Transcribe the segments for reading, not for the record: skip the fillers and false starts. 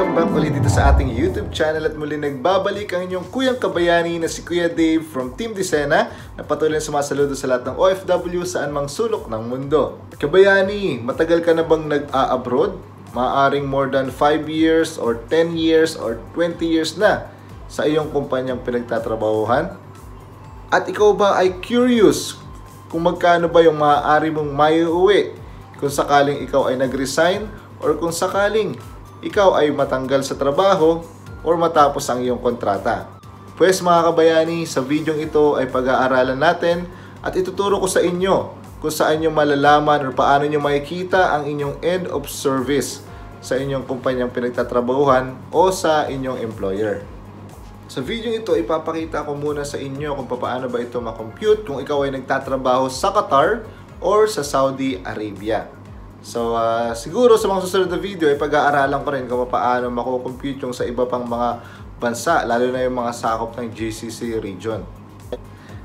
Welcome back ulit dito sa ating YouTube channel at muli nagbabalik ang inyong kuyang kabayani na si Kuya Dave from Team Disena na patuloy na sumasaludo sa lahat ng OFW saan mang sulok ng mundo. Kabayani, matagal ka na bang nag-a-abroad? Maaring more than 5 years or 10 years or 20 years na sa iyong kumpanyang pinagtatrabahuhan? At ikaw ba ay curious kung magkano ba yung maaari mong maiuwi kung sakaling ikaw ay nag-resign or kung sakaling ikaw ay matanggal sa trabaho or matapos ang iyong kontrata? Pues mga kabayani, sa video ito ay pag-aaralan natin at ituturo ko sa inyo kung saan nyo malalaman or paano nyo makikita ang inyong end of service sa inyong kumpanyang pinagtatrabahuhan o sa inyong employer. Sa video ito, ipapakita ko muna sa inyo kung paano ba ito makompute kung ikaw ay nagtatrabaho sa Qatar or sa Saudi Arabia. So, siguro sa mga susunod na video ay pag-aaralan ko rin kung paano mako-compute yung sa iba pang mga bansa, lalo na yung mga sakop ng GCC region.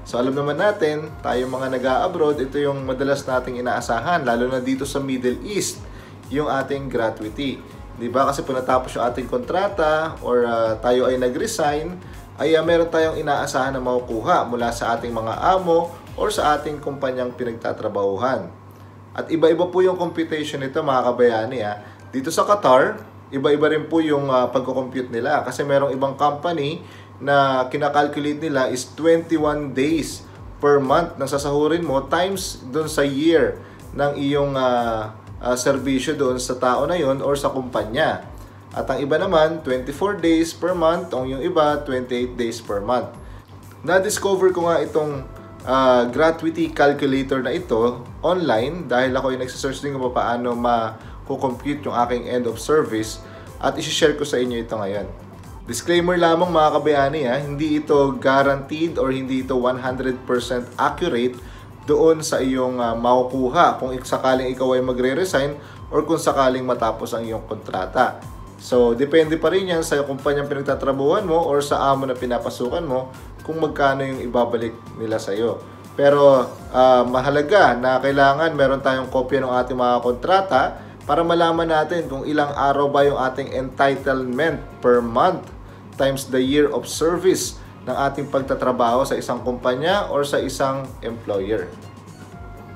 So, alam naman natin, tayong mga nag-a-abroad, ito yung madalas nating inaasahan, lalo na dito sa Middle East, yung ating gratuity. Diba? Kasi kung natapos yung ating kontrata or tayo ay nag-resign, ay meron tayong inaasahan na makukuha mula sa ating mga amo or sa ating kumpanyang pinagtatrabahuhan. At iba-iba po yung computation nito mga kabayani. Dito sa Qatar, iba-iba rin po yung pagko-compute nila. Kasi merong ibang company na kinakalculate nila is 21 days per month na sasahurin mo times doon sa year ng iyong serbisyo doon sa tao na yon or sa kumpanya. At ang iba naman, 24 days per month. Ang yung iba, 28 days per month. Na-discover ko nga itong gratuity calculator na ito online dahil ako ay nagsisearch din kung paano ma-compute yung aking end of service at isi-share ko sa inyo ito ngayon. Disclaimer lamang mga kabayani, hindi ito guaranteed or hindi ito 100% accurate doon sa iyong makukuha kung sakaling ikaw ay magre-resign or kung sakaling matapos ang iyong kontrata. So, depende pa rin yan sa kumpanyang pinagtatrabuhan mo or sa amo na pinapasukan mo kung magkano yung ibabalik nila sa iyo. Pero mahalaga na kailangan meron tayong kopya ng ating mga kontrata para malaman natin kung ilang araw ba yung ating entitlement per month times the year of service ng ating pagtatrabaho sa isang kumpanya or sa isang employer.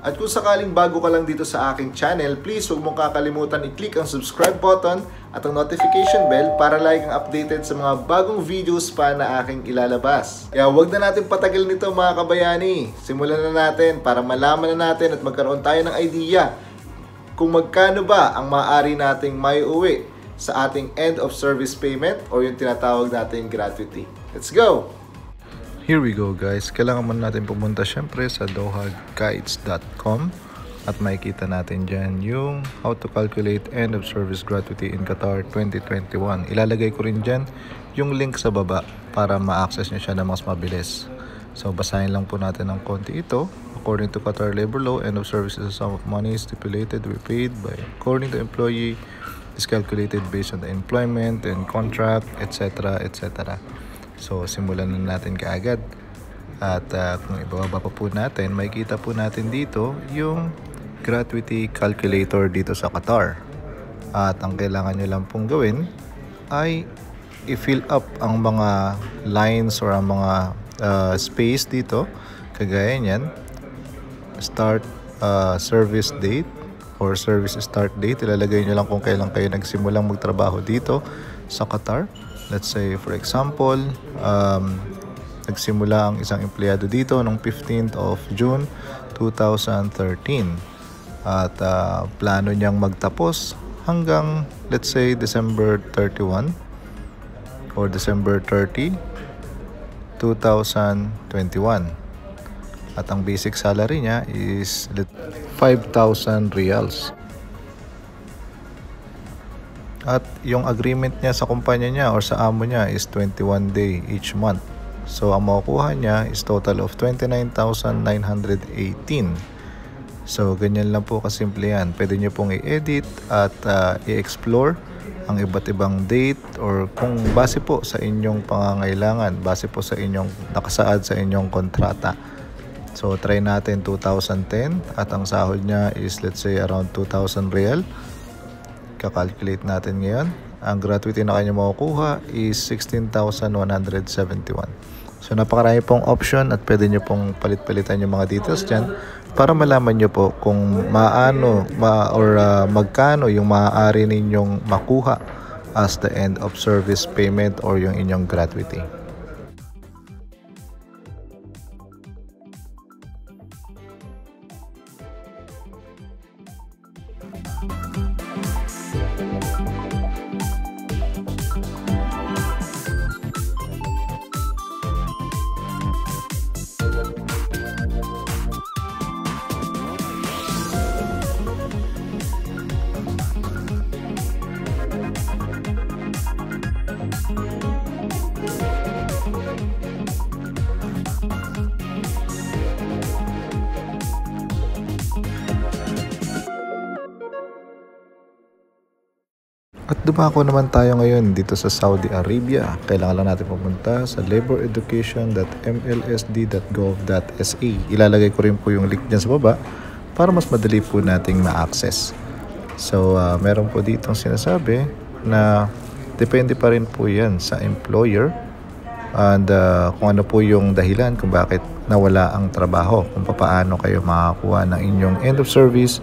At kung sakaling bago ka lang dito sa aking channel, please huwag mong kakalimutan i-click ang subscribe button at ang notification bell para lagi kang updated sa mga bagong videos pa na aking ilalabas. Kaya huwag na natin patagal nito mga kabayani. Simulan na natin para malaman na natin at magkaroon tayo ng idea kung magkano ba ang maaari nating maiuwi sa ating end of service payment o yung tinatawag nating gratuity. Let's go! Here we go guys, kailangan muna natin pumunta syempre sa dohaguides.com at makikita natin dyan yung how to calculate end of service gratuity in Qatar 2021. Ilalagay ko rin dyan yung link sa baba para ma-access nyo siya na mas mabilis. So basahin lang po natin ng konti ito. According to Qatar Labor Law, end of service is a sum of money stipulated to be paid by according to employee is calculated based on the employment and contract, etc. etc. So, simulan na natin kaagad. At kung ibababa pa po natin, makikita po natin dito yung gratuity calculator dito sa Qatar. At ang kailangan nyo lang pong gawin ay i-fill up ang mga lines or ang mga space dito. Kagaya nyan, start service date or service start date. Ilalagay nyo lang kung kailan kayo nagsimulang magtrabaho dito sa Qatar. Let's say, for example, nagsimula ang isang empleyado dito noong 15th of June 2013 at plano niyang magtapos hanggang, let's say, December 31 or December 30, 2021. At ang basic salary niya is 5,000 riyals. At yung agreement niya sa kumpanya niya or sa amo niya is 21 day each month. So ang makukuha niya is total of 29,918. So ganyan lang po kasimple yan. Pwede niyo pong i-edit at i-explore ang iba't ibang date or kung base po sa inyong pangangailangan, base po sa inyong nakasaad sa inyong kontrata. So try natin 2010 at ang sahod niya is let's say around 2,000 real. Kakalculate natin ngayon ang gratuity na kanya makukuha is 16,171. So napakarami pong option at pwede nyo pong palit-palitan yung mga details dyan para malaman nyo po kung magkano yung maaari ninyong makuha as the end of service payment or yung inyong gratuity. At dumako naman tayo ngayon dito sa Saudi Arabia. Kailangan lang natin pumunta sa laboreducation.mlsd.gov.sa. Ilalagay ko rin po yung link dyan sa baba para mas madali po nating ma-access. So, meron po ditong sinasabi na depende pa rin po yan sa employer and kung ano po yung dahilan kung bakit nawala ang trabaho, kung paano kayo makakuha ng inyong end of service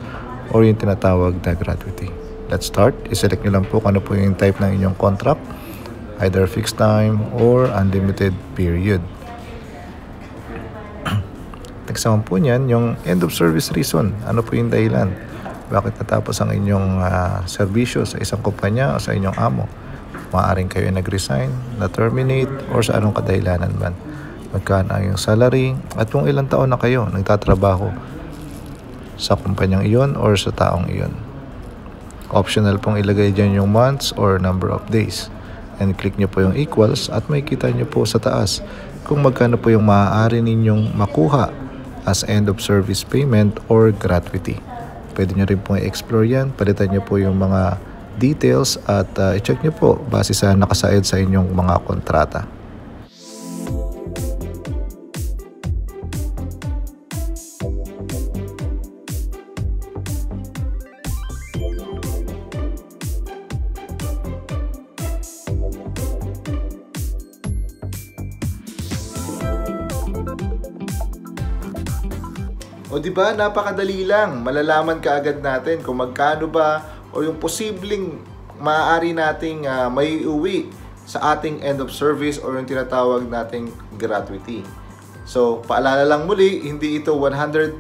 or yung tinatawag na gratuity. Let's start. I-select nyo lang po kung ano po yung type ng inyong contract, either fixed time or unlimited period. Next naman po niyan, yung end of service reason. Ano po yung dahilan? Bakit natapos ang inyong serbisyo sa isang kumpanya o sa inyong amo? Maaaring kayo nag-resign, na-terminate, or sa anong kadahilanan man. Magkano ang iyong salary at kung ilang taon na kayo nagtatrabaho sa kumpanyang iyon or sa taong iyon. Optional pong ilagay dyan yung months or number of days. And click nyo po yung equals at makikita nyo po sa taas kung magkano po yung maaari ninyong makuha as end of service payment or gratuity. Pwede nyo rin pong i-explore yan. Palitan nyo po yung mga details at i-check nyo po base sa nakasaad sa inyong mga kontrata. O di ba, napakadali lang. Malalaman kaagad natin kung magkano ba o yung posibleng maaari nating may uwi sa ating end of service or yung tinatawag nating gratuity. So, paalala lang muli, hindi ito 100%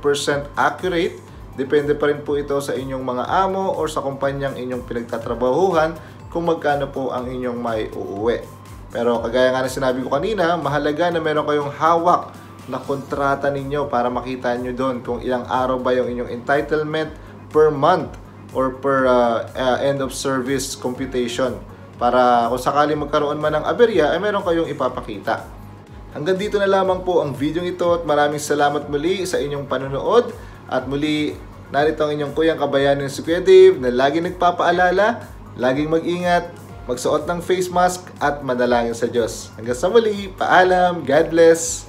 accurate. Depende pa rin po ito sa inyong mga amo or sa kumpanyang inyong pinagtatrabahuhan kung magkano po ang inyong may uuwi. Pero kagaya nga na sinabi ko kanina, mahalaga na meron kayong hawak na kontrata ninyo para makita nyo doon kung ilang araw ba yung inyong entitlement per month or per end of service computation para kung sakali magkaroon man ng aberya ay meron kayong ipapakita. Hanggang dito na lamang po ang video ito at maraming salamat muli sa inyong panonood at muli narito ang inyong kuyang kabayanin si Kuya Dave na laging nagpapaalala, laging mag-ingat, magsuot ng face mask at manalangin sa Diyos. Hanggang sa muli, paalam, God bless!